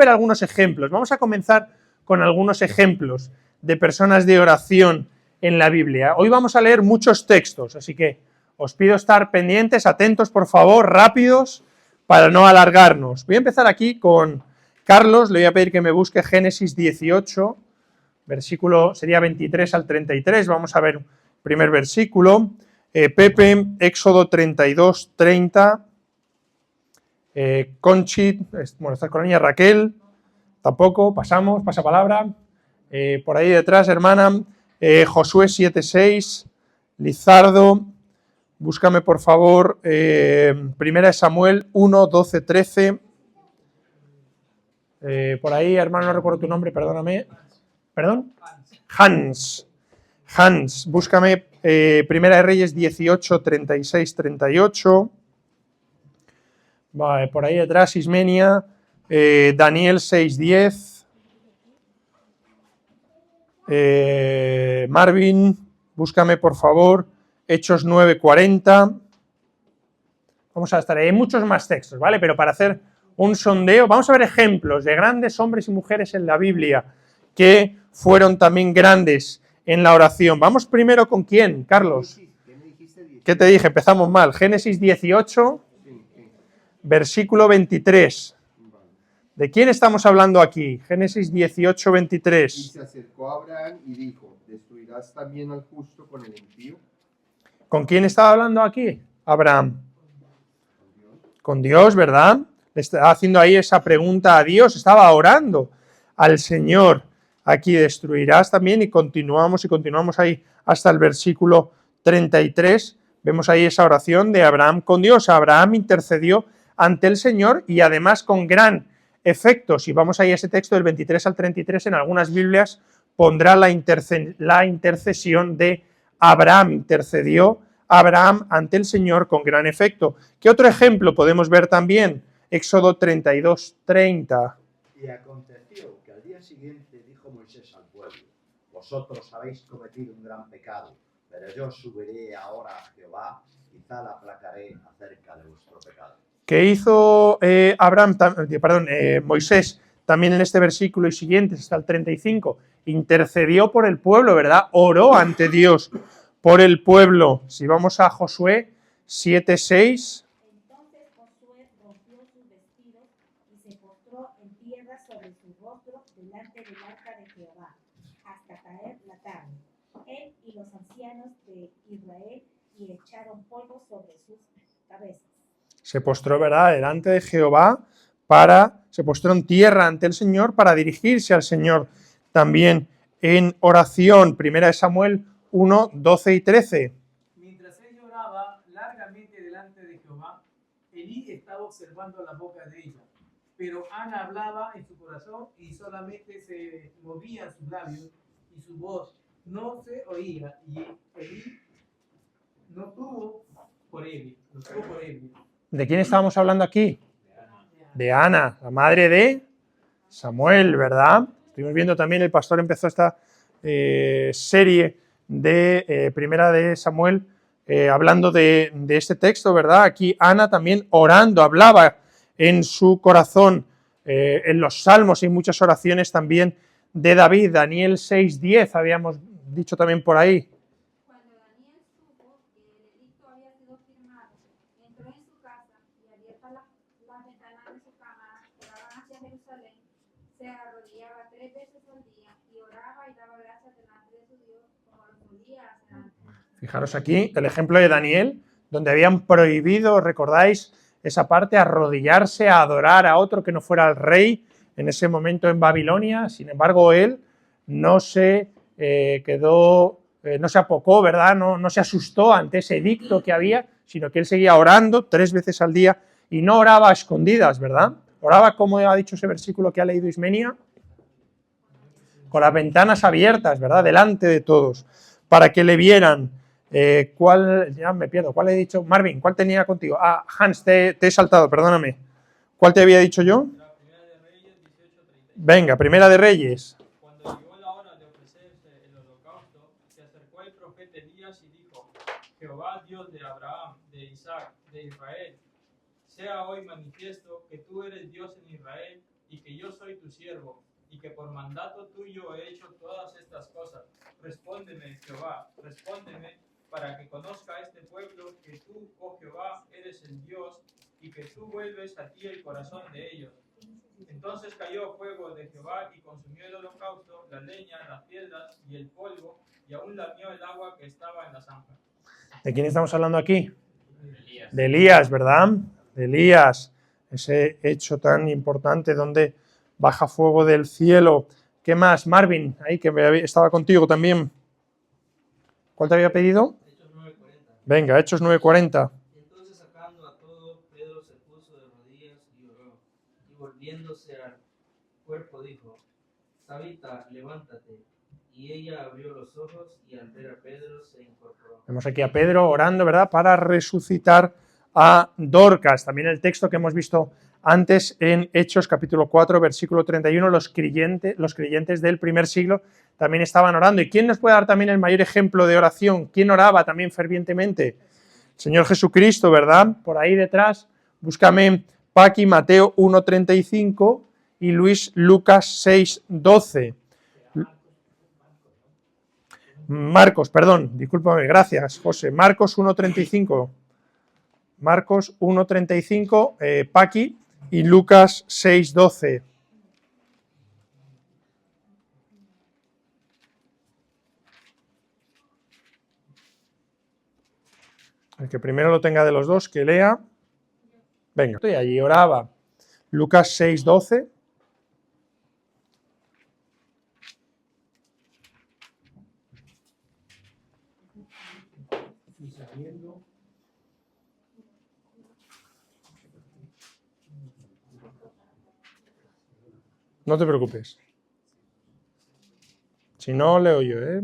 ver algunos ejemplos. Vamos a comenzar con algunos ejemplos de personas de oración en la Biblia. Hoy vamos a leer muchos textos, así que os pido estar pendientes, atentos, por favor, rápidos, para no alargarnos. Voy a empezar aquí con Carlos, le voy a pedir que me busque Génesis 18, versículo sería 23 al 33, vamos a ver el primer versículo. Pepe, Éxodo 32, 30. Conchit, bueno, está con la niña Raquel, tampoco, pasamos, pasa palabra. Por ahí detrás, hermana, Josué 7:6, Lizardo, búscame por favor, primera de Samuel 1:12-13. Por ahí, hermano, no recuerdo tu nombre, perdóname. ¿Perdón? Hans, búscame Primera de Reyes 18:36-38. Vale, por ahí detrás, Ismenia, Daniel 6:10. Marvin, búscame por favor, Hechos 9:40. Vamos a estar, hay muchos más textos, ¿vale? Pero para hacer un sondeo, vamos a ver ejemplos de grandes hombres y mujeres en la Biblia que fueron también grandes en la oración. Vamos primero con ¿quién, Carlos? ¿Qué te dije? Empezamos mal. Génesis 18, versículo 23. ¿De quién estamos hablando aquí? Génesis 18, 23. Y se acercó a Abraham y dijo, ¿destruirás también al justo con el impío? ¿Con quién estaba hablando aquí? Abraham. Con Dios, ¿verdad? Le estaba haciendo ahí esa pregunta a Dios, estaba orando al Señor. Aquí destruirás también, y continuamos ahí hasta el versículo 33. Vemos ahí esa oración de Abraham con Dios. Abraham intercedió ante el Señor y además con gran efecto. Si vamos ahí a ese texto del 23 al 33, en algunas Biblias pondrá la intercesión de Abraham. Intercedió Abraham ante el Señor con gran efecto. ¿Qué otro ejemplo podemos ver también? Éxodo 32, 30. Y aconteció que al día siguiente dijo Moisés al pueblo, vosotros habéis cometido un gran pecado, pero yo subiré ahora a Jehová, quizá la aplacaré acerca de vuestro pecado. ¿Qué hizo Moisés también en este versículo y siguientes hasta el 35? Intercedió por el pueblo, ¿verdad? Oró ante Dios por el pueblo. Si vamos a Josué 7:6. Entonces Josué rompió sus vestidos y se postró en tierra sobre su rostro delante del arca de Jehová, hasta caer la tarde. Él y los ancianos de Israel y echaron polvo sobre sus cabezas. Se postró, ¿verdad?, delante de Jehová, se postró en tierra ante el Señor para dirigirse al Señor también en oración. Primera de Samuel 1, 12 y 13. Mientras ella oraba largamente delante de Jehová, Elí estaba observando la boca de ella. Pero Ana hablaba en su corazón y solamente se movían sus labios y su voz no se oía. Y Elí no tuvo por él. ¿De quién estábamos hablando aquí? De Ana, la madre de Samuel, ¿verdad? Estuvimos viendo también, el pastor empezó esta serie de Primera de Samuel hablando de este texto, ¿verdad? Aquí Ana también orando, hablaba en su corazón. En los salmos hay muchas oraciones también de David. Daniel 6:10 habíamos dicho también por ahí. Cuando Daniel supo que el edicto había sido firmado, entró en su casa y abiertas las ventanas de su cámara que daban hacia Jerusalén, se arrodillaba 3 veces al día y oraba y daba gracias delante de su Dios como lo solía hacer antes. Fijaros aquí el ejemplo de Daniel, donde habían prohibido, ¿recordáis esa parte? Arrodillarse a adorar a otro que no fuera el rey en ese momento en Babilonia. Sin embargo, él no se no se apocó, ¿verdad? No se asustó ante ese edicto que había, sino que él seguía orando 3 veces al día y no oraba a escondidas, ¿verdad? Oraba, como ha dicho ese versículo que ha leído Ismenia, con las ventanas abiertas, ¿verdad? Delante de todos, para que le vieran. Ya me pierdo, ¿cuál he dicho? Marvin, ¿cuál tenía contigo? Ah, Hans, te he saltado, perdóname. ¿Cuál te había dicho yo? La Primera de Reyes 18:30. Venga, Primera de Reyes. Cuando llegó la hora de ofrecerse el holocausto, se acercó el profeta Elías y dijo: Jehová, Dios de Abraham, de Isaac, de Israel, sea hoy manifiesto que tú eres Dios en Israel y que yo soy tu siervo, y que por mandato tuyo he hecho todas estas cosas. Respóndeme, Jehová, respóndeme, para que conozca este pueblo que tú, oh Jehová, eres el Dios, y que tú vuelves a ti el corazón de ellos. Entonces cayó fuego de Jehová y consumió el holocausto, la leña, las piedras y el polvo, y aún lamió el agua que estaba en la zanja. ¿De quién estamos hablando aquí? De Elías, ¿verdad? De Elías, ese hecho tan importante donde baja fuego del cielo. ¿Qué más? Marvin, ahí que estaba contigo también. ¿Cuál te había pedido? Hechos 9:40. Venga, Hechos 9:40. Entonces sacando a todo, Pedro se puso de rodillas y oró. Y volviéndose al cuerpo dijo, Tabita, levántate. Y ella abrió los ojos y al ver a Pedro se incorporó. Vemos aquí a Pedro orando, ¿verdad? Para resucitar a Dorcas. También el texto que hemos visto antes en Hechos capítulo 4, versículo 31, los creyentes del primer siglo también estaban orando. ¿Y quién nos puede dar también el mayor ejemplo de oración? ¿Quién oraba también fervientemente? El Señor Jesucristo, ¿verdad? Por ahí detrás, búscame Paqui, Mateo 1:35 y Luis, Lucas 6:12. Marcos, perdón, discúlpame, gracias, José. Marcos 1:35. Marcos 1:35, Paqui, y Lucas 6:12. El que primero lo tenga de los dos, que lea. Venga, y allí oraba. Lucas 6:12. No te preocupes. Si no, leo yo, ¿eh?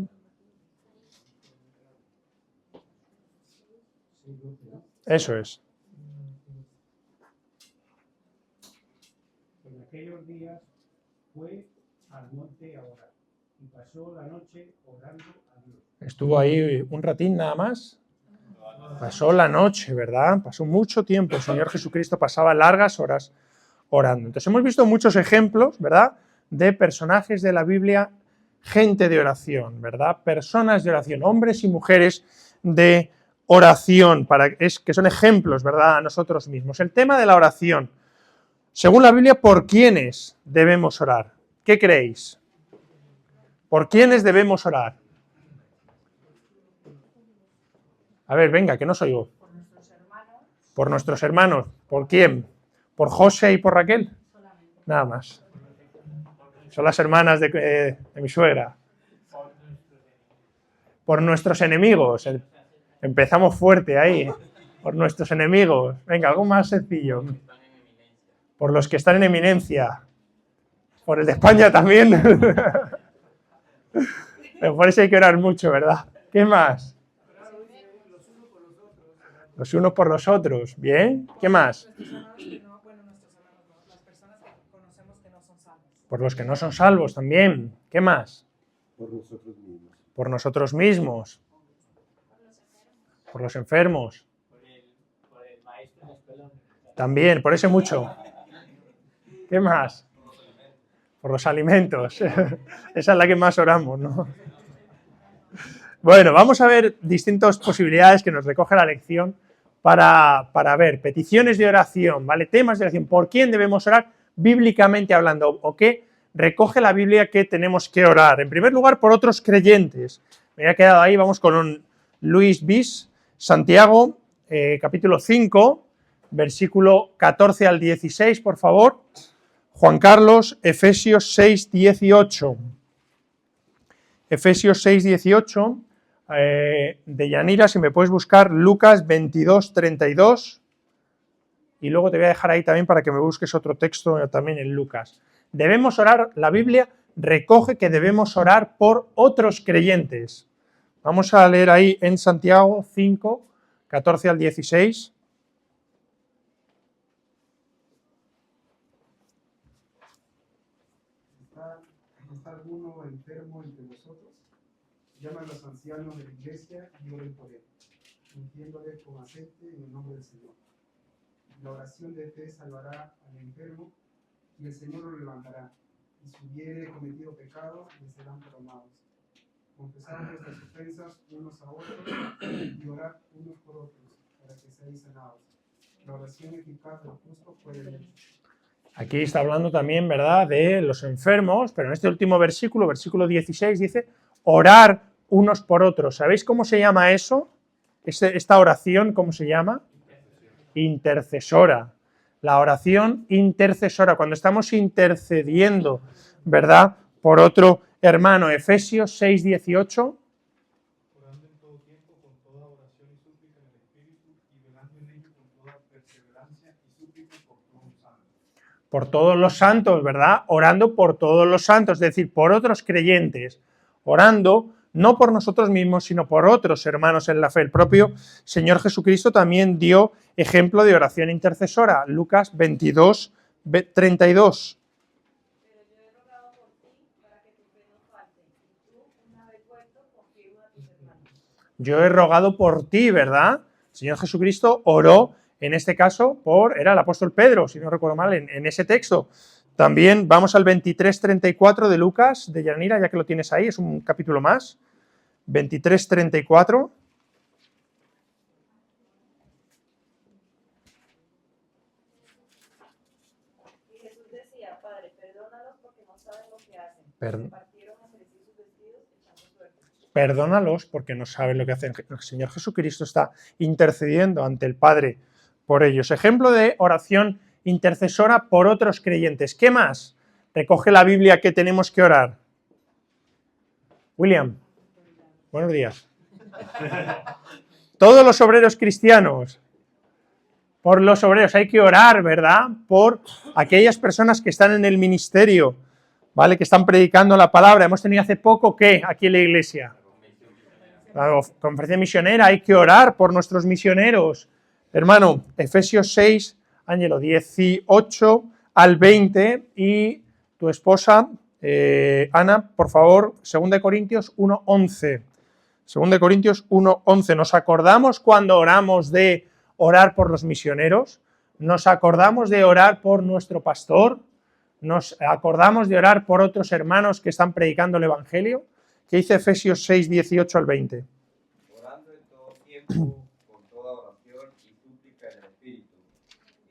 Eso es. En aquellos días fue al monte a orar y pasó la noche orando a Dios. Estuvo ahí un ratín nada más. Pasó la noche, ¿verdad? Pasó mucho tiempo. El Señor Jesucristo pasaba largas horas orando. Entonces hemos visto muchos ejemplos, ¿verdad? De personajes de la Biblia, gente de oración, ¿verdad? Personas de oración, hombres y mujeres de oración, que son ejemplos, ¿verdad? A nosotros mismos. El tema de la oración. Según la Biblia, ¿por quiénes debemos orar? ¿Qué creéis? ¿Por quiénes debemos orar? A ver, venga, que no soy yo. Por nuestros hermanos. Por nuestros hermanos. ¿Por quién? ¿Por José y por Raquel? Solamente. Nada más. Son las hermanas de mi suegra. Por nuestros enemigos. Empezamos fuerte ahí. Por nuestros enemigos. Venga, algo más sencillo. Por los que están en eminencia. Por el de España también. Pero por eso hay que orar mucho, ¿verdad? ¿Qué más? Los unos por los otros. ¿Bien? ¿Qué más? Las personas que conocemos que no son salvas. Por los que no son salvos también. ¿Qué más? Por nosotros mismos. Por nosotros mismos. Por los enfermos. Por el maestro en la escuela. También, por ese mucho. ¿Qué más? Por los alimentos. Esa es la que más oramos, ¿no? Bueno, vamos a ver distintas posibilidades que nos recoge la lección para ver peticiones de oración, ¿vale? Temas de oración. ¿Por quién debemos orar bíblicamente hablando? ¿O qué recoge la Biblia que tenemos que orar? En primer lugar, por otros creyentes. Me había quedado ahí, vamos con un Luis Bis, Santiago, capítulo 5, versículo 14 al 16, por favor. Juan Carlos, Efesios 6, 18. Efesios 6, 18. De Yanira, si me puedes buscar Lucas 22, 32. Y luego te voy a dejar ahí también para que me busques otro texto también en Lucas. Debemos orar, la Biblia recoge que debemos orar por otros creyentes. Vamos a leer ahí en Santiago 5, 14 al 16. ¿Está alguno enfermo entre vosotros? Llaman a los ancianos de la iglesia y oren por él, ungiéndole con aceite en el nombre del Señor. La oración de fe salvará al enfermo y el Señor lo levantará. Y si hubiere cometido pecado, le serán perdonados. Confesad vuestras ofensas unos a otros y orad unos por otros, para que seáis sanados. La oración eficaz del justo puede mucho. Aquí está hablando también, ¿verdad?, de los enfermos, pero en este último versículo, versículo 16, dice, orar unos por otros. ¿Sabéis cómo se llama eso? Esta oración, ¿cómo se llama? Intercesora. La oración intercesora, cuando estamos intercediendo, ¿verdad?, por otro hermano. Efesios 6, 18. Orando en todo tiempo con toda oración y súplica en el Espíritu y velando en ello con toda perseverancia y súplica por todos los santos. Por todos los santos, ¿verdad? Orando por todos los santos, es decir, por otros creyentes, orando no por nosotros mismos, sino por otros hermanos en la fe. El propio Señor Jesucristo también dio ejemplo de oración intercesora, Lucas 22, 32. Pero yo he rogado por ti para que tu fe no falte, y tú, una vez vuelto, confirma a tus hermanos. Yo he rogado por ti, ¿verdad? El Señor Jesucristo oró, en este caso, era el apóstol Pedro, si no recuerdo mal, en ese texto. También vamos al 23:34 de Lucas, de Yanira, ya que lo tienes ahí, es un capítulo más. 23:34. Y Jesús decía, Padre, perdónalos porque no saben lo que hacen. Perdón. Partieron entre sí sus vestidos echando suerte. Perdónalos porque no saben lo que hacen. El Señor Jesucristo está intercediendo ante el Padre por ellos. Ejemplo de oración intercesora por otros creyentes. ¿Qué más recoge la Biblia que tenemos que orar? William, buenos días. Todos los obreros cristianos, por los obreros hay que orar, ¿verdad? Por aquellas personas que están en el ministerio, ¿vale? Que están predicando la palabra. Hemos tenido hace poco, ¿qué? Aquí en la iglesia. La conferencia misionera, hay que orar por nuestros misioneros. Hermano, Efesios 6, Ángelo, 18 al 20, y tu esposa, Ana, por favor, 2 Corintios 1:11. 2 Corintios 1:11. ¿Nos acordamos cuando oramos de orar por los misioneros? ¿Nos acordamos de orar por nuestro pastor? ¿Nos acordamos de orar por otros hermanos que están predicando el Evangelio? ¿Qué dice Efesios 6, 18 al 20? Orando en todo tiempo, con toda oración y súplica en el Espíritu,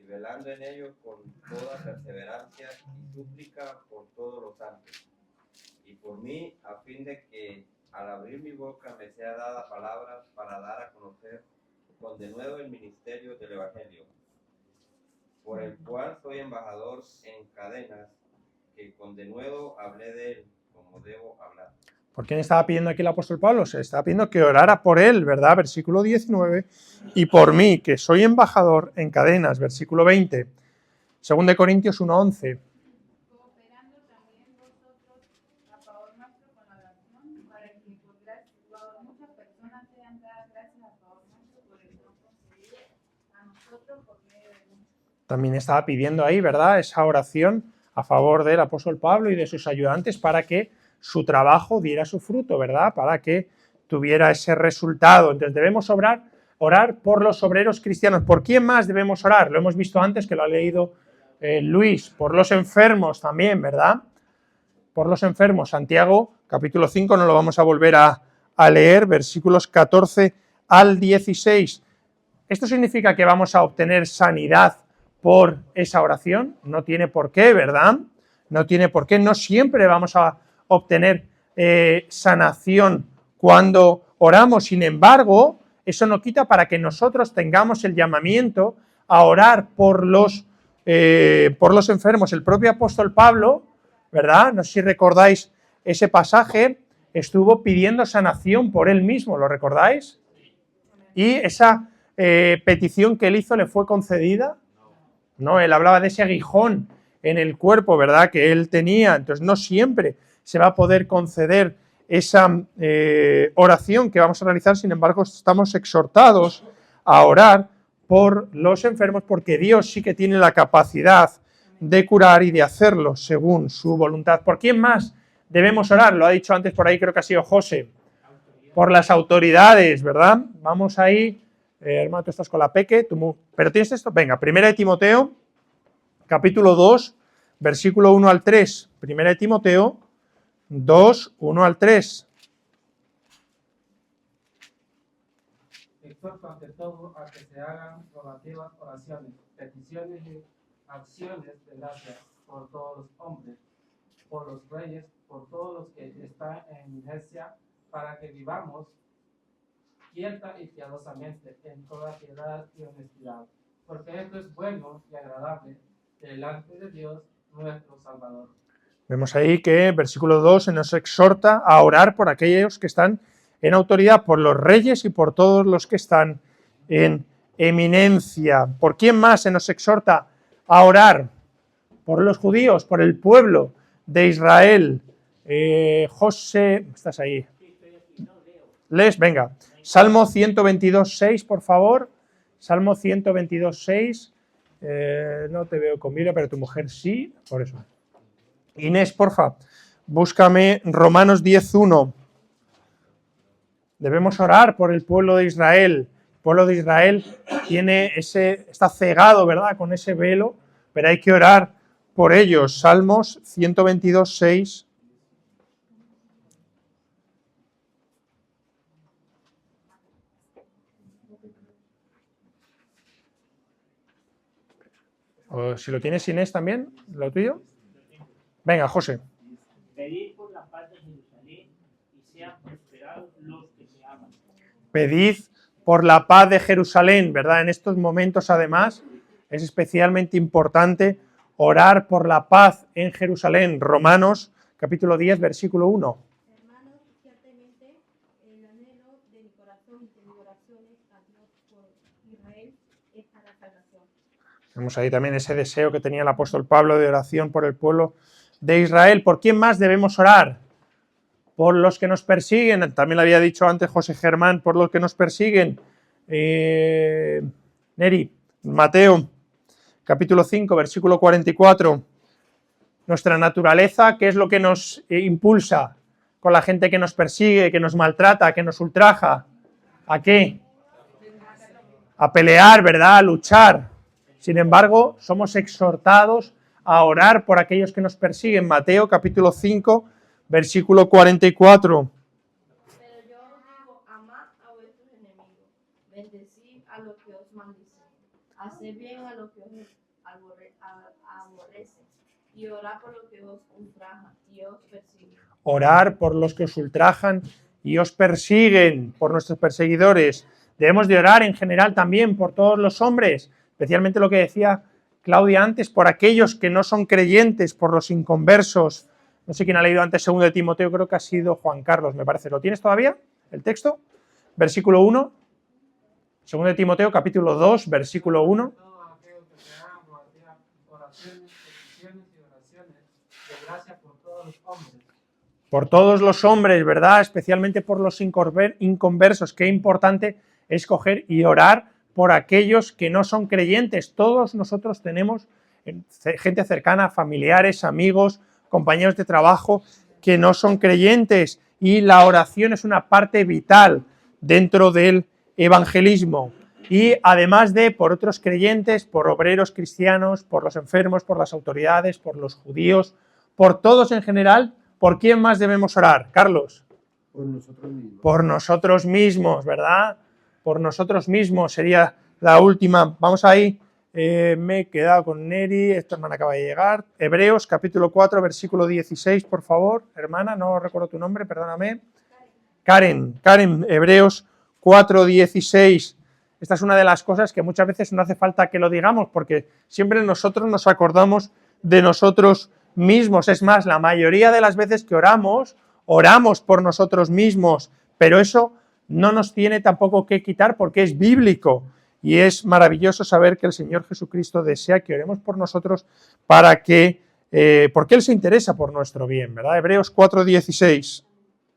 y velando en ello con toda perseverancia y súplica por todos los santos. Y por mí, a fin de que al abrir mi boca me sea dada palabras para dar a conocer con denuedo el ministerio del Evangelio, por el cual soy embajador en cadenas, que con denuedo hablé de él, como debo hablar. ¿Por quién estaba pidiendo aquí el apóstol Pablo? Se estaba pidiendo que orara por él, ¿verdad? Versículo 19. Y por mí, que soy embajador en cadenas, versículo 20. 2 Corintios 1:11. Cooperando también vosotros a favor nuestro con la oración, para que por muchas personas sean dadas gracias a favor nuestro por el don concedido a nosotros por medio de muchos. También estaba pidiendo ahí, ¿verdad?, esa oración a favor del apóstol Pablo y de sus ayudantes para que su trabajo diera su fruto, ¿verdad?, para que tuviera ese resultado. Entonces debemos orar por los obreros cristianos. ¿Por quién más debemos orar? Lo hemos visto antes, que lo ha leído Luis. Por los enfermos también, ¿verdad? Por los enfermos. Santiago, capítulo 5, no lo vamos a volver a leer, versículos 14 al 16. ¿Esto significa que vamos a obtener sanidad por esa oración? No tiene por qué, ¿verdad? No tiene por qué. No siempre vamos a obtener sanación cuando oramos. Sin embargo, eso no quita para que nosotros tengamos el llamamiento a orar por los enfermos. El propio apóstol Pablo, ¿verdad? No sé si recordáis ese pasaje, estuvo pidiendo sanación por él mismo, ¿lo recordáis? Y esa petición que él hizo le fue concedida. No, él hablaba de ese aguijón en el cuerpo, ¿verdad?, que él tenía. Entonces no siempre se va a poder conceder esa oración que vamos a realizar. Sin embargo, estamos exhortados a orar por los enfermos, porque Dios sí que tiene la capacidad de curar y de hacerlo según su voluntad. ¿Por quién más debemos orar? Lo ha dicho antes por ahí, creo que ha sido José. Por las autoridades, ¿verdad? Vamos ahí. Hermano, tú estás con la peque, pero ¿tienes esto? Venga, 1 Timoteo, capítulo 2, versículo 1 al 3. Primera de Timoteo 2, 1 al 3. Exhorto ante todo a que se hagan rogativas oraciones, peticiones y acciones de gracia por todos los hombres, por los reyes, por todos los que están en iglesia, para que vivamos quieta y piadosamente en toda piedad y honestidad, porque esto es bueno y agradable delante de Dios nuestro Salvador. Vemos ahí que versículo 2 se nos exhorta a orar por aquellos que están en autoridad, por los reyes y por todos los que están en eminencia. ¿Por quién más se nos exhorta a orar? Por los judíos, por el pueblo de Israel. José, ¿estás ahí? ¿Les? Venga. Salmo 122, 6, por favor. Salmo 122, 6. No te veo con Biblia, pero tu mujer sí, por eso. Inés, porfa, búscame Romanos 10:1. Debemos orar por el pueblo de Israel. El pueblo de Israel está cegado, ¿verdad?, con ese velo, pero hay que orar por ellos. Salmos 122, 6. O si lo tienes, Inés, también, lo tuyo. Venga, José. Pedid por la paz de Jerusalén y sean prosperados los que se aman. Pedid por la paz de Jerusalén, ¿verdad? En estos momentos, además, es especialmente importante orar por la paz en Jerusalén. Romanos, capítulo 10, versículo 1. Hermanos, ciertamente el anhelo de mi corazón y de mi oraciones a Dios por Israel es para salvación. Vemos ahí también ese deseo que tenía el apóstol Pablo de oración por el pueblo de Israel. ¿Por quién más debemos orar? Por los que nos persiguen. También lo había dicho antes José Germán, por los que nos persiguen. Neri, Mateo, capítulo 5, versículo 44. Nuestra naturaleza, ¿qué es lo que nos impulsa con la gente que nos persigue, que nos maltrata, que nos ultraja? ¿A qué? A pelear, ¿verdad? A luchar. Sin embargo, somos exhortados a orar por aquellos que nos persiguen. Mateo, capítulo 5, versículo 44. Pero yo os digo, amad a vuestros enemigos, bendecid a los que os maldicen, haced bien a los que os aborrecen, y orad por los que os ultrajan y os persiguen. Orar por los que os ultrajan y os persiguen, por nuestros perseguidores. Debemos de orar en general también por todos los hombres, especialmente lo que decía Claudia antes, por aquellos que no son creyentes, por los inconversos. No sé quién ha leído antes 2 de Timoteo, creo que ha sido Juan Carlos, me parece. ¿Lo tienes todavía, el texto? Versículo 1. 2 de Timoteo, capítulo 2, versículo 1. Todos aquellos que se hagan oraciones, peticiones y oraciones de gracia por todos los hombres. Por todos los hombres, ¿verdad? Especialmente por los inconversos. Qué importante es coger y orar por aquellos que no son creyentes. Todos nosotros tenemos gente cercana, familiares, amigos, compañeros de trabajo que no son creyentes, y la oración es una parte vital dentro del evangelismo. Y además de por otros creyentes, por obreros cristianos, por los enfermos, por las autoridades, por los judíos, por todos en general. ¿Por quién más debemos orar, Carlos? Por nosotros mismos. Por nosotros mismos, ¿verdad? Por nosotros mismos sería la última. Vamos ahí. Me he quedado con Neri, esta hermana acaba de llegar. Hebreos, capítulo 4, versículo 16, por favor. Hermana, no recuerdo tu nombre, perdóname. Karen, Hebreos 4, 16. Esta es una de las cosas que muchas veces no hace falta que lo digamos, porque siempre nosotros nos acordamos de nosotros mismos. Es más, la mayoría de las veces que oramos por nosotros mismos, pero eso no nos tiene tampoco que quitar porque es bíblico. Y es maravilloso saber que el Señor Jesucristo desea que oremos por nosotros porque Él se interesa por nuestro bien, ¿verdad? Hebreos 4:16.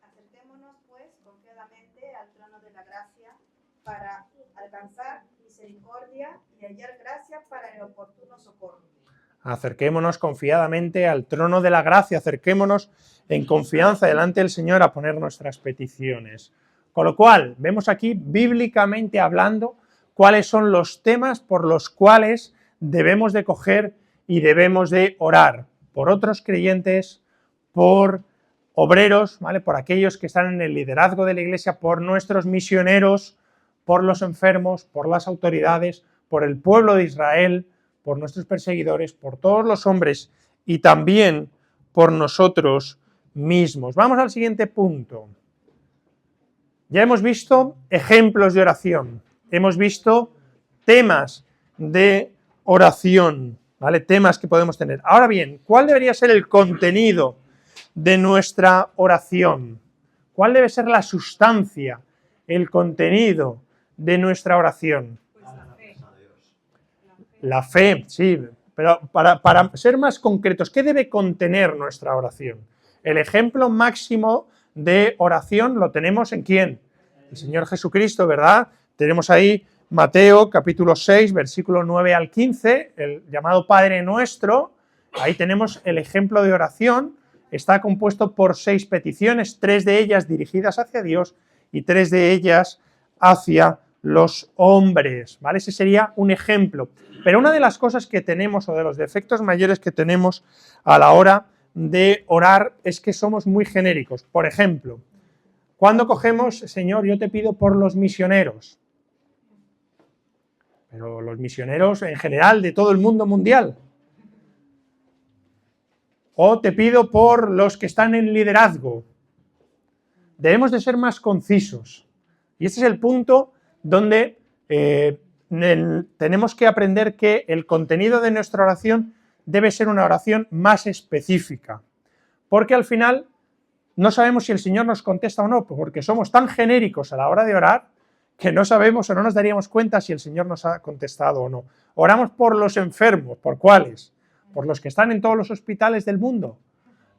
Acerquémonos, pues, confiadamente al trono de la gracia para alcanzar misericordia y hallar gracia para el oportuno socorro. Acerquémonos confiadamente al trono de la gracia, acerquémonos en confianza delante del Señor a poner nuestras peticiones. Con lo cual, vemos aquí, bíblicamente hablando, cuáles son los temas por los cuales debemos de coger y debemos de orar por otros creyentes, por obreros, ¿vale? Por aquellos que están en el liderazgo de la iglesia, por nuestros misioneros, por los enfermos, por las autoridades, por el pueblo de Israel, por nuestros perseguidores, por todos los hombres y también por nosotros mismos. Vamos al siguiente punto. Ya hemos visto ejemplos de oración, hemos visto temas de oración, ¿vale? Temas que podemos tener. Ahora bien, ¿cuál debería ser el contenido de nuestra oración? ¿Cuál debe ser la sustancia, el contenido de nuestra oración? La fe, sí, pero para ser más concretos, ¿qué debe contener nuestra oración? El ejemplo máximo de oración lo tenemos ¿en quién? El Señor Jesucristo, ¿verdad? Tenemos ahí Mateo capítulo 6, versículo 9 al 15, el llamado Padre Nuestro. Ahí tenemos el ejemplo de oración. Está compuesto por 6 peticiones, 3 de ellas dirigidas hacia Dios y 3 de ellas hacia los hombres, ¿vale? Ese sería un ejemplo. Pero una de las cosas que tenemos, o de los defectos mayores que tenemos a la hora de orar, es que somos muy genéricos. Por ejemplo, cuando cogemos, Señor, yo te pido por los misioneros, pero los misioneros en general de todo el mundo mundial, o te pido por los que están en liderazgo. Debemos de ser más concisos. Y este es el punto donde tenemos que aprender que el contenido de nuestra oración debe ser una oración más específica. Porque al final no sabemos si el Señor nos contesta o no, porque somos tan genéricos a la hora de orar que no sabemos o no nos daríamos cuenta si el Señor nos ha contestado o no. Oramos por los enfermos, ¿por cuáles? ¿Por los que están en todos los hospitales del mundo?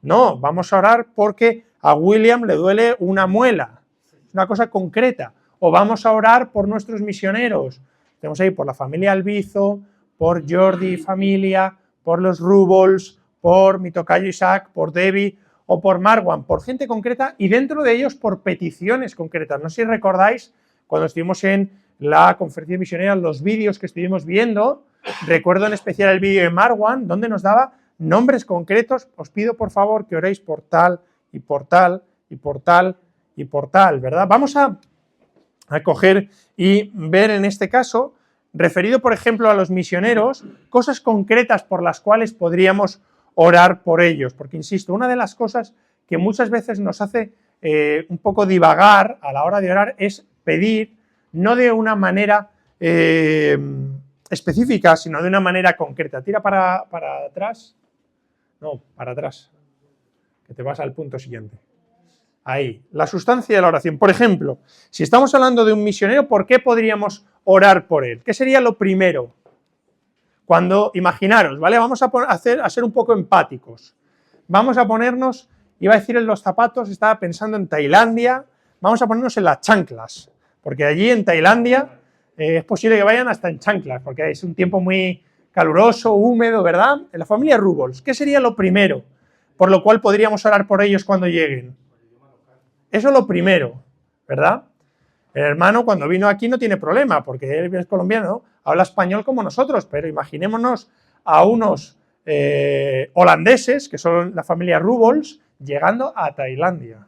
No, vamos a orar porque a William le duele una muela, es una cosa concreta. O vamos a orar por nuestros misioneros, tenemos ahí por la familia Albizo, por Jordi y familia, por los Rubols, por mi tocayo Isaac, por Debbie o por Marwan, por gente concreta y dentro de ellos por peticiones concretas. No sé si recordáis cuando estuvimos en la conferencia misionera, los vídeos que estuvimos viendo, recuerdo en especial el vídeo de Marwan, donde nos daba nombres concretos. Os pido por favor que oréis por tal y por tal y por tal y por tal, ¿verdad? Vamos a coger y ver en este caso, referido por ejemplo a los misioneros, cosas concretas por las cuales podríamos orar por ellos, porque insisto, una de las cosas que muchas veces nos hace un poco divagar a la hora de orar es pedir, no de una manera específica, sino de una manera concreta. Tira para atrás, no, para atrás, que te vas al punto siguiente. Ahí, la sustancia de la oración. Por ejemplo, si estamos hablando de un misionero, ¿por qué podríamos orar por él? ¿Qué sería lo primero? Cuando, imaginaros, ¿vale? Vamos a ser un poco empáticos. Vamos a ponernos, iba a decir en los zapatos, estaba pensando en Tailandia, vamos a ponernos en las chanclas, porque allí en Tailandia es posible que vayan hasta en chanclas, porque es un tiempo muy caluroso, húmedo, ¿verdad? En la familia Rubols, ¿qué sería lo primero por lo cual podríamos orar por ellos cuando lleguen? Eso es lo primero, ¿verdad? El hermano cuando vino aquí no tiene problema, porque él es colombiano, habla español como nosotros, pero imaginémonos a unos holandeses, que son la familia Rubols, llegando a Tailandia.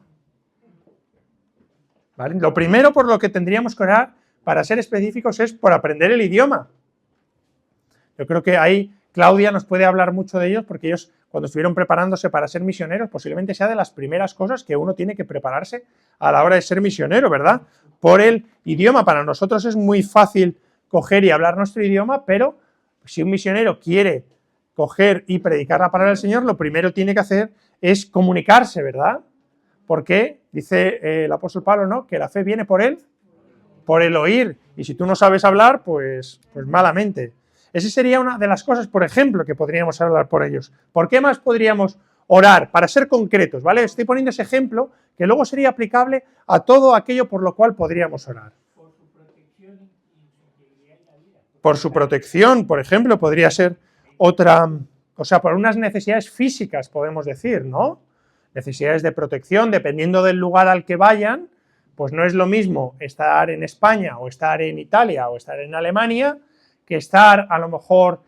¿Vale? Lo primero por lo que tendríamos que orar, para ser específicos, es por aprender el idioma. Yo creo que ahí Claudia nos puede hablar mucho de ellos, porque ellos, cuando estuvieron preparándose para ser misioneros, posiblemente sea de las primeras cosas que uno tiene que prepararse a la hora de ser misionero, ¿verdad? Por el idioma. Para nosotros es muy fácil coger y hablar nuestro idioma, pero si un misionero quiere coger y predicar la palabra del Señor, lo primero que tiene que hacer es comunicarse, ¿verdad? Porque dice el apóstol Pablo, ¿no?, que la fe viene por el oír, y si tú no sabes hablar, pues malamente. Esa sería una de las cosas, por ejemplo, que podríamos hablar por ellos. ¿Por qué más podríamos orar? Para ser concretos, ¿vale? Estoy poniendo ese ejemplo que luego sería aplicable a todo aquello por lo cual podríamos orar. Por su protección, por ejemplo, podría ser otra, o sea, por unas necesidades físicas, podemos decir, ¿no? Necesidades de protección, dependiendo del lugar al que vayan, pues no es lo mismo estar en España o estar en Italia o estar en Alemania que estar a lo mejor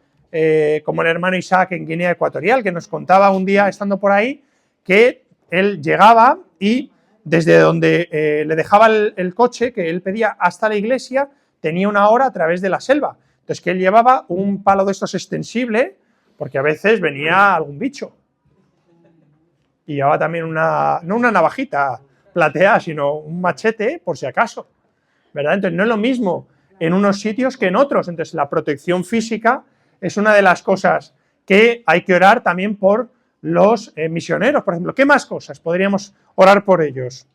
como el hermano Isaac en Guinea Ecuatorial, que nos contaba un día estando por ahí que él llegaba y desde donde le dejaba el coche que él pedía hasta la iglesia tenía una hora a través de la selva. Entonces que él llevaba un palo de estos extensible porque a veces venía algún bicho. Y llevaba también no una navajita plateada, sino un machete por si acaso, ¿verdad? Entonces no es lo mismo en unos sitios que en otros. Entonces la protección física es una de las cosas que hay que orar también por los misioneros, por ejemplo. ¿Qué más cosas podríamos orar por ellos?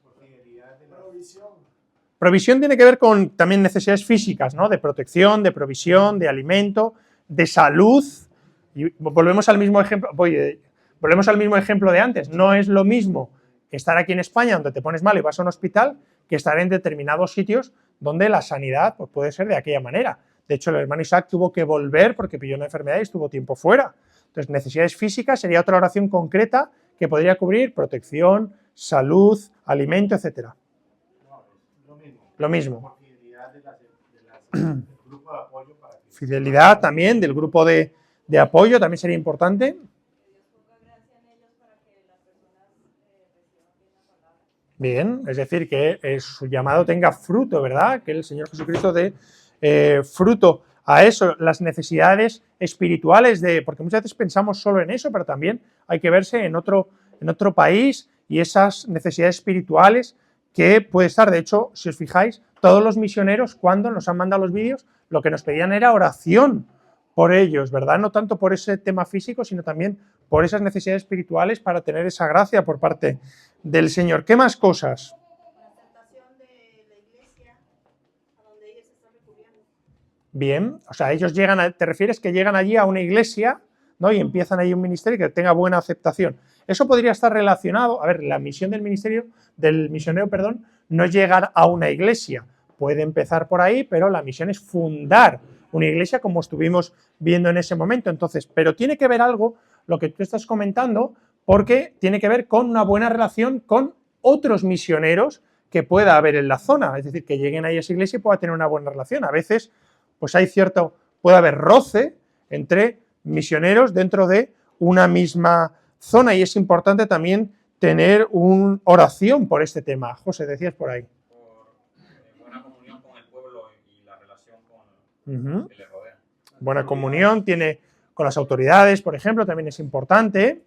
Provisión tiene que ver con también necesidades físicas, ¿no? De protección, de provisión, de alimento, de salud. Y volvemos al mismo ejemplo, de antes. No es lo mismo estar aquí en España, donde te pones mal y vas a un hospital, que estar en determinados sitios donde la sanidad pues, puede ser de aquella manera. De hecho, el hermano Isaac tuvo que volver porque pilló una enfermedad y estuvo tiempo fuera. Entonces, necesidades físicas sería otra oración concreta que podría cubrir protección, salud, alimento, etc. Lo mismo. Fidelidad también del grupo de apoyo también sería importante. Bien, es decir, que su llamado tenga fruto, ¿verdad? Que el Señor Jesucristo dé fruto a eso, las necesidades espirituales, porque muchas veces pensamos solo en eso, pero también hay que verse en otro país y esas necesidades espirituales que puede estar. De hecho, si os fijáis, todos los misioneros, cuando nos han mandado los vídeos, lo que nos pedían era oración por ellos, ¿verdad? No tanto por ese tema físico, sino también por esas necesidades espirituales para tener esa gracia por parte del Señor. ¿Qué más cosas? Bien, o sea, ellos llegan, te refieres que llegan allí a una iglesia, ¿no? Y empiezan ahí un ministerio que tenga buena aceptación. Eso podría estar relacionado, a ver, la misión del misionero, no es llegar a una iglesia, puede empezar por ahí, pero la misión es fundar una iglesia como estuvimos viendo en ese momento. Entonces, pero tiene que ver algo, lo que tú estás comentando, porque tiene que ver con una buena relación con otros misioneros que pueda haber en la zona, es decir, que lleguen ahí a esa iglesia y pueda tener una buena relación. A veces, pues puede haber roce entre misioneros dentro de una misma zona y es importante también tener una oración por este tema. José, decías por ahí. Por buena comunión con el pueblo y la relación con los que le rodean. Buena comunión tiene con las autoridades, por ejemplo, también es importante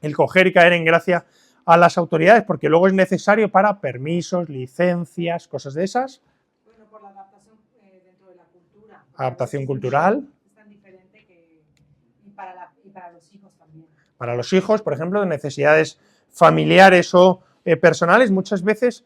el coger y caer en gracia a las autoridades, porque luego es necesario para permisos, licencias, cosas de esas. Bueno, por la adaptación dentro de la cultura. Adaptación cultural. Es tan diferente y para los hijos también. Para los hijos, por ejemplo, de necesidades familiares o personales, muchas veces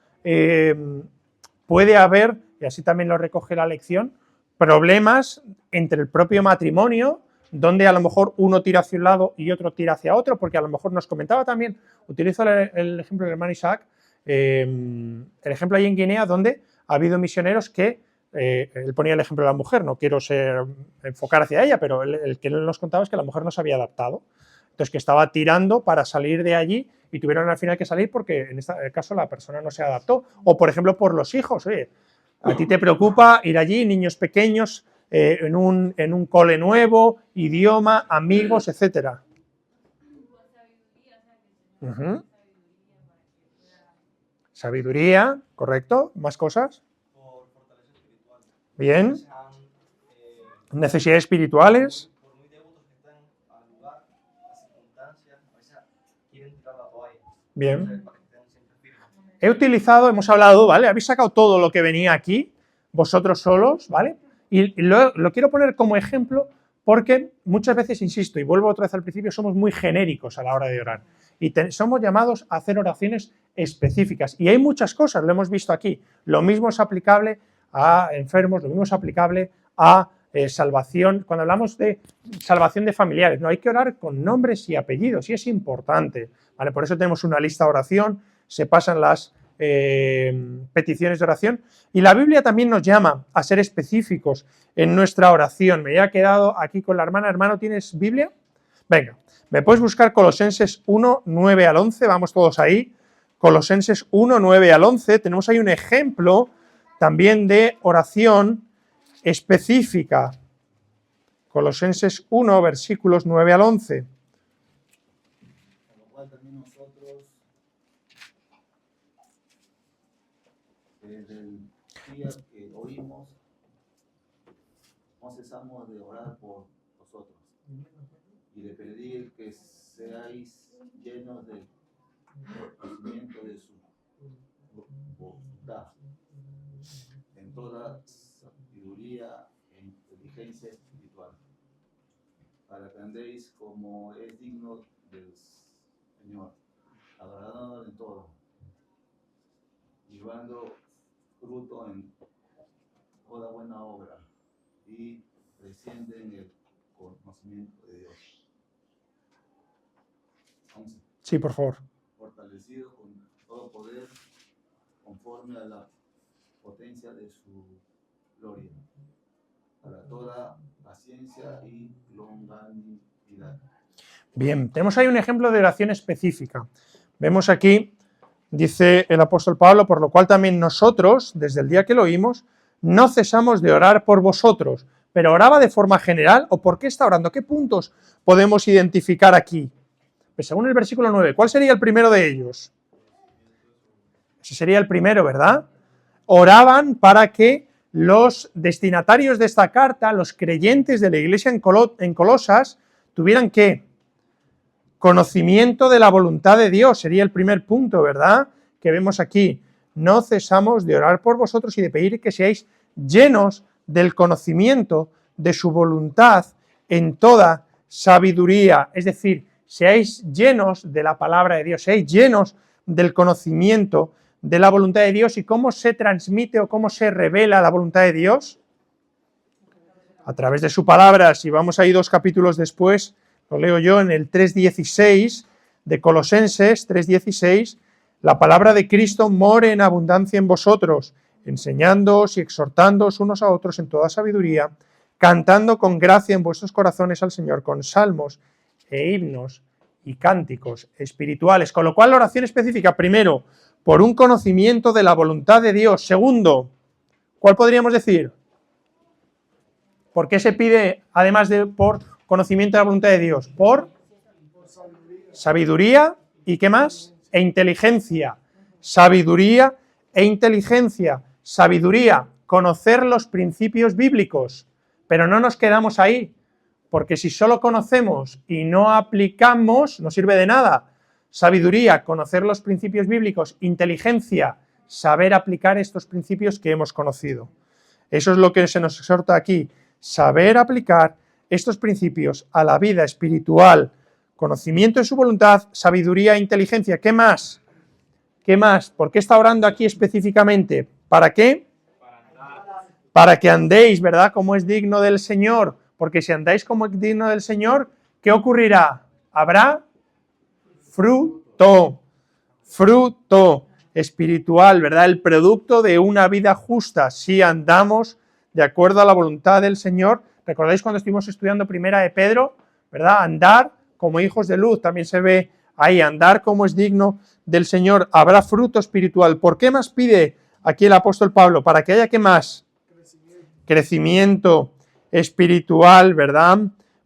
puede haber, y así también lo recoge la lección, problemas entre el propio matrimonio, donde a lo mejor uno tira hacia un lado y otro tira hacia otro, porque a lo mejor nos comentaba también, utilizo el ejemplo del hermano Isaac, el ejemplo ahí en Guinea, donde ha habido misioneros que, él ponía el ejemplo de la mujer, no quiero enfocar hacia ella, pero el que él nos contaba es que la mujer no se había adaptado, entonces que estaba tirando para salir de allí y tuvieron al final que salir porque en este caso la persona no se adaptó, o por ejemplo por los hijos, oye, a ti te preocupa ir allí, niños pequeños, en un cole nuevo, idioma, amigos, etc. Sabiduría, correcto. ¿Más cosas? Bien. Necesidades espirituales. Bien. Hemos hablado, ¿vale? Habéis sacado todo lo que venía aquí, vosotros solos, ¿vale? Y lo quiero poner como ejemplo porque muchas veces, insisto, y vuelvo otra vez al principio, somos muy genéricos a la hora de orar. Y somos llamados a hacer oraciones específicas. Y hay muchas cosas, lo hemos visto aquí. Lo mismo es aplicable a enfermos, lo mismo es aplicable a salvación. Cuando hablamos de salvación de familiares, no hay que orar con nombres y apellidos, y es importante, ¿vale? Por eso tenemos una lista de oración, se pasan las peticiones de oración, y la Biblia también nos llama a ser específicos en nuestra oración. Me he quedado aquí con la hermana. Hermano, ¿tienes Biblia? Venga, me puedes buscar Colosenses 1, 9 al 11, vamos todos ahí, Colosenses 1, 9 al 11, tenemos ahí un ejemplo también de oración específica. Colosenses 1, versículos 9 al 11. Por lo cual también nosotros, desde el día que oímos, no cesamos de orar por vosotros y de pedir que seáis llenos del conocimiento de su voluntad, en toda sabiduría e inteligencia espiritual, para que andéis como es digno del Señor, agradando en todo, llevando fruto en toda buena obra y creciendo en el conocimiento de Dios. 11. Sí, por favor. Fortalecido con todo poder conforme a la potencia de su gloria, para toda paciencia y longanimidad. Bien, tenemos ahí un ejemplo de oración específica. Vemos aquí, dice el apóstol Pablo, por lo cual también nosotros, desde el día que lo oímos, no cesamos de orar por vosotros. Pero ¿oraba de forma general o por qué está orando? ¿Qué puntos podemos identificar aquí? Pues según el versículo 9, ¿cuál sería el primero de ellos? Ese sería el primero, ¿verdad? Oraban para que los destinatarios de esta carta, los creyentes de la iglesia en Colosas, tuvieran ¿qué? Conocimiento de la voluntad de Dios, sería el primer punto, ¿verdad? Que vemos aquí. No cesamos de orar por vosotros y de pedir que seáis llenos del conocimiento de su voluntad en toda sabiduría, es decir, seáis llenos de la palabra de Dios, seáis llenos del conocimiento de la voluntad de Dios. ¿Y cómo se transmite o cómo se revela la voluntad de Dios? A través de su palabra. Si vamos ahí 2 capítulos después, lo leo yo en el 3.16 de Colosenses 3.16, la palabra de Cristo more en abundancia en vosotros, enseñándoos y exhortándoos unos a otros en toda sabiduría, cantando con gracia en vuestros corazones al Señor con salmos e himnos y cánticos espirituales. Con lo cual la oración específica, primero, por un conocimiento de la voluntad de Dios. Segundo, ¿cuál podríamos decir? ¿Por qué se pide, además de por conocimiento de la voluntad de Dios? Por sabiduría y ¿qué más? E inteligencia. Sabiduría e inteligencia. Sabiduría, conocer los principios bíblicos, pero no nos quedamos ahí, porque si solo conocemos y no aplicamos, no sirve de nada. Sabiduría, conocer los principios bíblicos. Inteligencia, saber aplicar estos principios que hemos conocido. Eso es lo que se nos exhorta aquí, saber aplicar estos principios a la vida espiritual, conocimiento de su voluntad, sabiduría e inteligencia. ¿Qué más? ¿Qué más? ¿Por qué está orando aquí específicamente? ¿Para qué? Para que andéis, ¿verdad?, como es digno del Señor. Porque si andáis como es digno del Señor, ¿qué ocurrirá? Habrá fruto espiritual, ¿verdad? El producto de una vida justa, si andamos de acuerdo a la voluntad del Señor. ¿Recordáis cuando estuvimos estudiando primera de Pedro, ¿verdad? Andar como hijos de luz, también se ve ahí, andar como es digno del Señor, habrá fruto espiritual. ¿Por qué más pide aquí el apóstol Pablo? Para que haya, ¿qué más? Crecimiento espiritual, ¿verdad?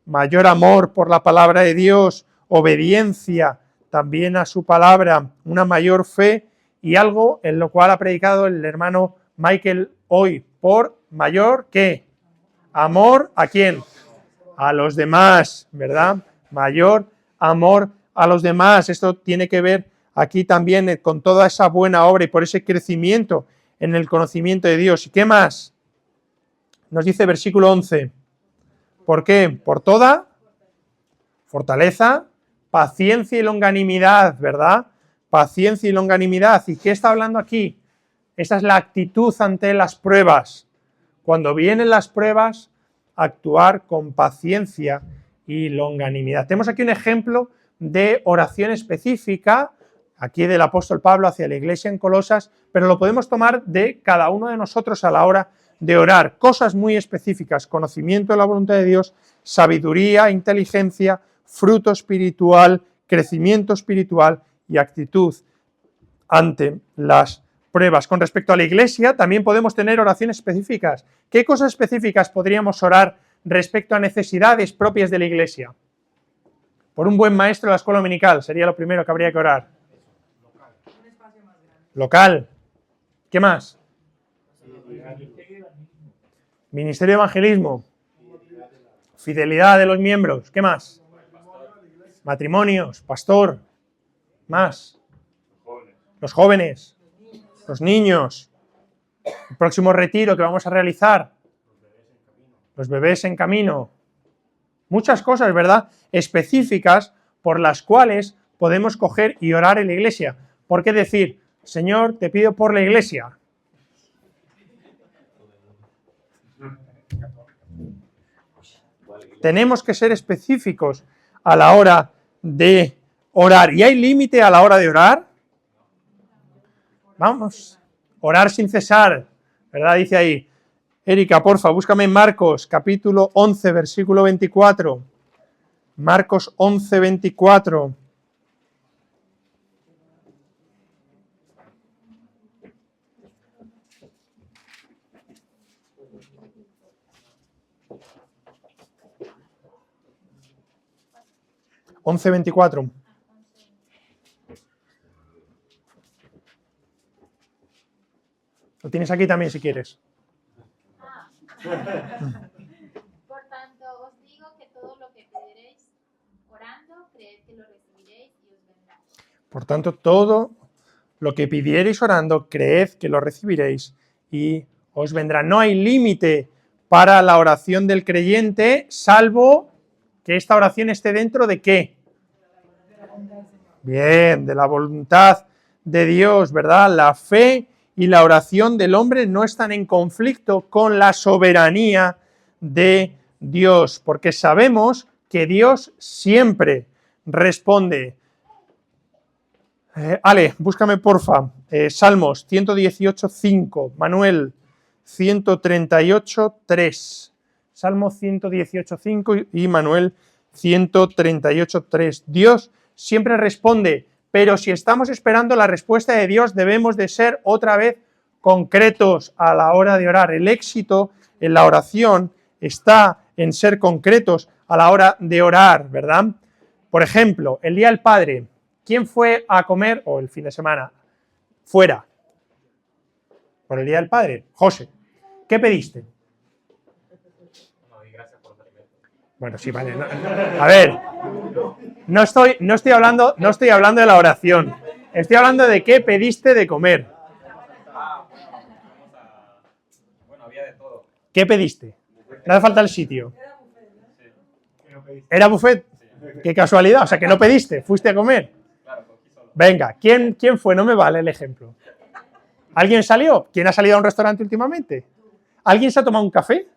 Mayor amor por la palabra de Dios, obediencia también a su palabra, una mayor fe y algo en lo cual ha predicado el hermano Michael hoy, por mayor, ¿qué? Amor, ¿a quién? A los demás, ¿verdad? Mayor amor a los demás. Esto tiene que ver aquí también con toda esa buena obra y por ese crecimiento en el conocimiento de Dios. ¿Y qué más? Nos dice versículo 11. ¿Por qué? Por toda fortaleza, paciencia y longanimidad, ¿verdad? Paciencia y longanimidad. ¿Y qué está hablando aquí? Esa es la actitud ante las pruebas. Cuando vienen las pruebas, actuar con paciencia y longanimidad. Tenemos aquí un ejemplo de oración específica, aquí del apóstol Pablo hacia la iglesia en Colosas, pero lo podemos tomar de cada uno de nosotros a la hora de orar. Cosas muy específicas, conocimiento de la voluntad de Dios, sabiduría, inteligencia, fruto espiritual, crecimiento espiritual y actitud ante las pruebas. Con respecto a la iglesia, también podemos tener oraciones específicas. ¿Qué cosas específicas podríamos orar respecto a necesidades propias de la iglesia. Por un buen maestro de la escuela dominical, sería lo primero que habría que orar. Local. ¿Qué más? Ministerio de evangelismo. Fidelidad de los miembros. ¿Qué más? Matrimonios, pastor. Más. Los jóvenes. Los niños. El próximo retiro que vamos a realizar. Los bebés en camino. Muchas cosas, ¿verdad? Específicas por las cuales podemos coger y orar en la iglesia. ¿Por qué decir, Señor, te pido por la iglesia? Tenemos que ser específicos a la hora de orar. ¿Y hay límite a la hora de orar? Vamos, orar sin cesar, ¿verdad? Dice ahí, Erika, porfa, búscame en Marcos, capítulo 11, versículo 24. Marcos 11, 24. Once 24. Lo tienes aquí también si quieres. Por tanto, os digo que todo lo que pediréis orando, creed que lo recibiréis y os vendrá. Por tanto, todo lo que pidiereis orando, creed que lo recibiréis y os vendrá. No hay límite para la oración del creyente, salvo que esta oración esté dentro de ¿qué? Bien, de la voluntad de Dios, ¿verdad? La fe y la oración del hombre no están en conflicto con la soberanía de Dios, porque sabemos que Dios siempre responde. Ale, búscame porfa, Salmos 118.5, Manuel 138.3, Salmo 118.5 y Manuel 138.3. Dios siempre responde, pero si estamos esperando la respuesta de Dios, debemos de ser otra vez concretos a la hora de orar. El éxito en la oración está en ser concretos a la hora de orar, ¿verdad? Por ejemplo, el Día del Padre, ¿quién fue a comer, o el fin de semana, fuera? Por el Día del Padre, José. ¿Qué pediste? Bueno, sí, vale. No, a ver, no estoy hablando de la oración. Estoy hablando de qué pediste de comer. Bueno, había de todo. ¿Qué pediste? No hace falta el sitio. ¿Era buffet? Qué casualidad, o sea que no pediste, fuiste a comer. Venga, ¿quién fue? No me vale el ejemplo. ¿Alguien salió? ¿Quién ha salido a un restaurante últimamente? ¿Alguien se ha tomado un café?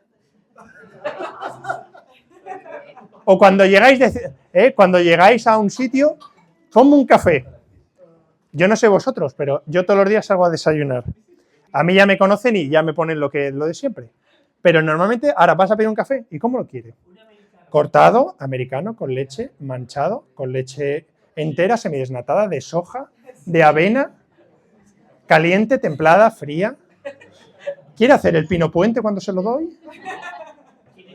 O cuando llegáis a un sitio, ponme un café. Yo no sé vosotros, pero yo todos los días salgo a desayunar. A mí ya me conocen y ya me ponen lo de siempre. Pero normalmente, ahora vas a pedir un café, ¿y cómo lo quieres? Cortado, americano, con leche, manchado, con leche entera, semidesnatada, de soja, de avena, caliente, templada, fría. ¿Quiere hacer el pino puente cuando se lo doy?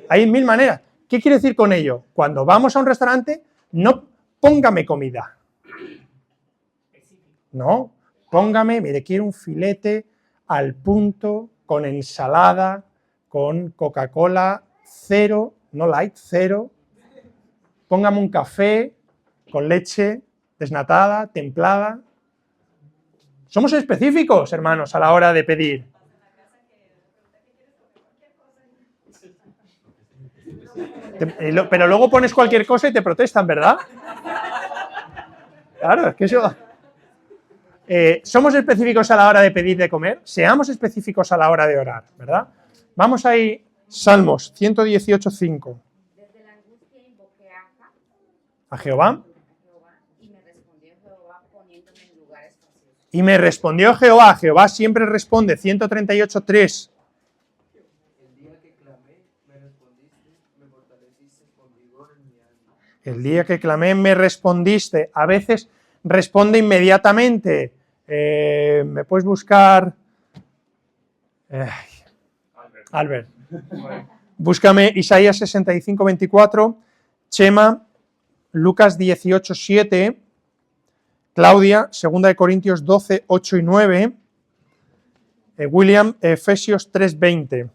Hay mil maneras. ¿Qué quiere decir con ello? Cuando vamos a un restaurante, no póngame comida. No, póngame, mire, quiero un filete al punto, con ensalada, con Coca-Cola, cero, no light, cero. Póngame un café con leche desnatada, templada. Somos específicos, hermanos, a la hora de pedir. Pero luego pones cualquier cosa y te protestan, ¿verdad? Claro, es que eso... somos específicos a la hora de pedir de comer, seamos específicos a la hora de orar, ¿verdad? Vamos ahí, Salmos 118.5. Desde la angustia invoqué A Jehová. y me respondió Jehová poniéndome en lugar espacioso. Y me respondió Jehová. Jehová siempre responde, 138.3. El día que clamé me respondiste. A veces responde inmediatamente. ¿Me puedes buscar? Albert. Búscame Isaías 65, 24, Chema, Lucas 18, 7, Claudia, 2 Corintios 12, 8 y 9, William, Efesios 3, 20.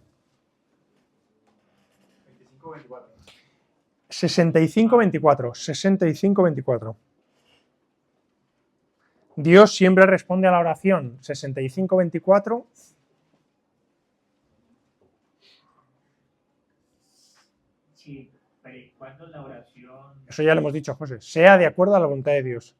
65, 24. 65, 24. Dios siempre responde a la oración. 65, 24. Sí, pero cuando la oración... Eso ya lo hemos dicho, José. Sea de acuerdo a la voluntad de Dios.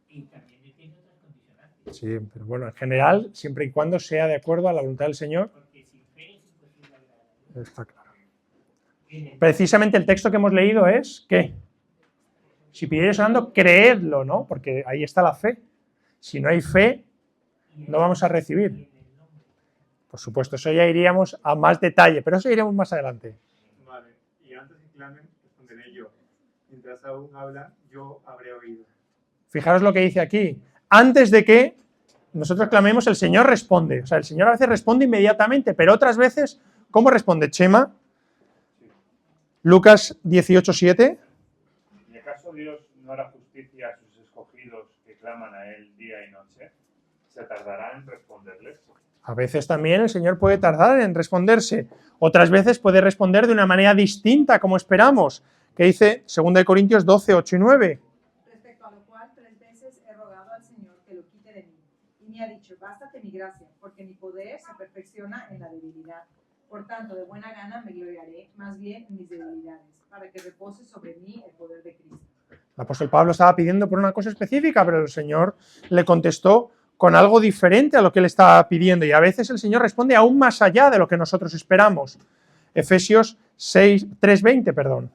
Y también tiene otras condicionantes. Sí, pero bueno, en general, siempre y cuando sea de acuerdo a la voluntad del Señor. Porque sin fe es imposible agradar a Dios. Está claro. Precisamente el texto que hemos leído es que si pidierais orando, creedlo, ¿no? Porque ahí está la fe. Si no hay fe, no vamos a recibir. Por supuesto, eso ya iríamos a más detalle, pero eso iremos más adelante. Vale, y antes que clamen, responderé yo. Mientras aún hablan, yo habré oído. Fijaros lo que dice aquí. Antes de que nosotros clamemos, el Señor responde. O sea, el Señor a veces responde inmediatamente, pero otras veces, ¿cómo responde Chema? Lucas 18, 7. ¿Y acaso Dios no hará justicia a sus escogidos que claman a Él día y noche? ¿Se tardará en responderles? A veces también el Señor puede tardar en responderse. Otras veces puede responder de una manera distinta, como esperamos, que dice 2 Corintios 12, 8 y 9. Respecto a lo cual 3 veces he rogado al Señor que lo quite de mí. Y me ha dicho, bástate mi gracia, porque mi poder se perfecciona en la debilidad. Por tanto, de buena gana me gloriaré más bien en mis debilidades, para que repose sobre mí el poder de Cristo. El apóstol Pablo estaba pidiendo por una cosa específica, pero el Señor le contestó con algo diferente a lo que él estaba pidiendo. Y a veces el Señor responde aún más allá de lo que nosotros esperamos. Efesios 3:20, perdón.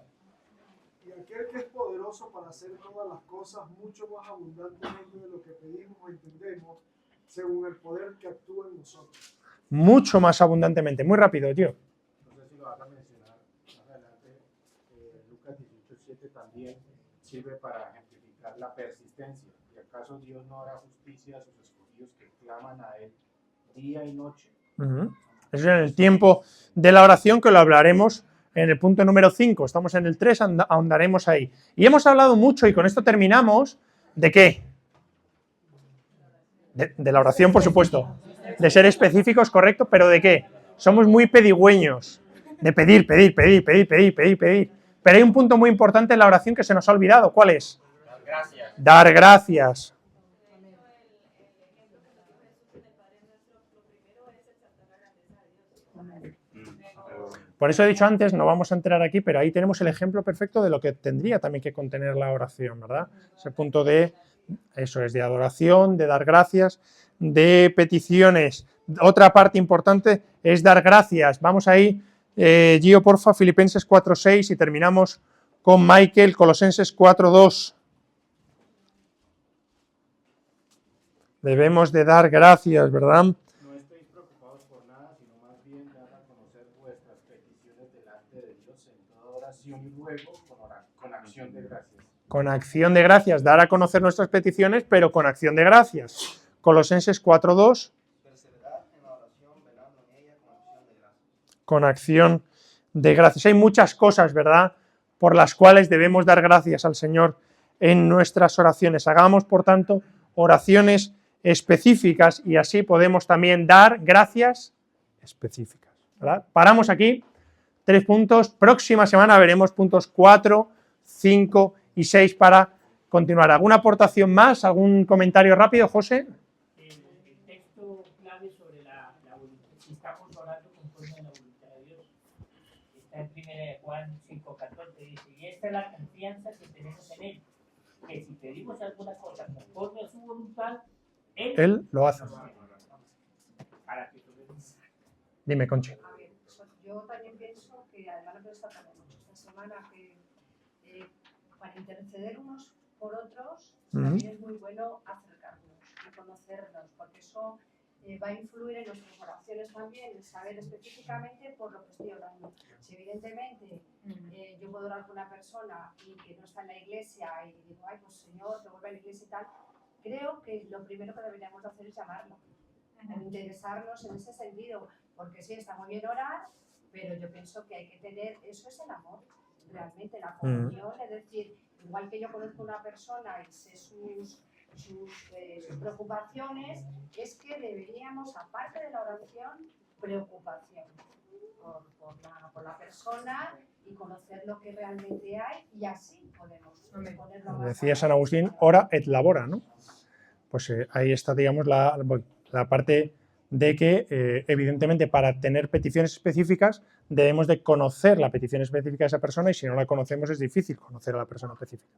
Y aquel que es poderoso para hacer todas las cosas mucho más abundantemente de lo que pedimos o entendemos, según el poder que actúa en nosotros. Mucho más abundantemente. Muy rápido, tío. No sé si lo vas a mencionar más adelante. Lucas 18:7 también sirve para ejemplificar la persistencia. ¿Y acaso Dios no hará justicia a sus escogidos que claman a Él día y noche? Eso es en el tiempo de la oración, que lo hablaremos en el punto número 5. Estamos en el 3, ahondaremos ahí. Y hemos hablado mucho, y con esto terminamos, ¿de qué? De la oración, por supuesto. De ser específicos, correcto, pero ¿de qué? Somos muy pedigüeños. De pedir. Pero hay un punto muy importante en la oración que se nos ha olvidado. ¿Cuál es? Dar gracias. Por eso he dicho antes, no vamos a entrar aquí, pero ahí tenemos el ejemplo perfecto de lo que tendría también que contener la oración, ¿verdad? Ese punto de, eso es, de adoración, de dar gracias, de peticiones. Otra parte importante es dar gracias. Vamos ahí, Gio, porfa, Filipenses 4:6 y terminamos con Michael, Colosenses 4:2. Debemos de dar gracias, ¿verdad? No estéis preocupados por nada, sino más bien dar a conocer vuestras peticiones delante de Dios en toda oración y ruego con acción de gracias. Con acción de gracias, dar a conocer nuestras peticiones, pero con acción de gracias. Colosenses 4:2. Con acción de gracias. Hay muchas cosas, ¿verdad?, por las cuales debemos dar gracias al Señor en nuestras oraciones. Hagamos, por tanto, oraciones específicas y así podemos también dar gracias específicas, ¿verdad? Paramos aquí. 3 puntos. Próxima semana veremos puntos 4, 5 y 6 para continuar. ¿Alguna aportación más? ¿Algún comentario rápido, José? El texto clave sobre la voluntad, si estamos orando conforme a la voluntad de Dios, está en 1 Juan 5:14, dice, y esta es la confianza que tenemos en Él, que si pedimos alguna cosa conforme a su voluntad, Él lo hace. Para que podamos. Dime, Conchi. A ver, yo también pienso que, además lo he pensado también mucho esta semana, que para interceder unos por otros también es muy bueno acercarnos y conocernos, porque eso va a influir en nuestras oraciones también, en saber específicamente por lo que estoy orando. Si evidentemente yo puedo orar con una persona y que no está en la iglesia y digo, ay, pues Señor, te vuelve a la iglesia y tal, creo que lo primero que deberíamos hacer es llamarlo, interesarnos en ese sentido, porque sí, está muy bien orar, pero yo pienso que hay que tener, eso es el amor, realmente, la comunión, es decir, igual que yo conozco a una persona y sé sus preocupaciones, es que deberíamos, aparte de la oración, preocupación por la persona y conocer lo que realmente hay, y así podemos ponerlo más. Decía San Agustín, ora et labora, ¿no? Pues ahí está, digamos, la parte de que, evidentemente, para tener peticiones específicas, debemos de conocer la petición específica de esa persona, y si no la conocemos es difícil conocer a la persona específica.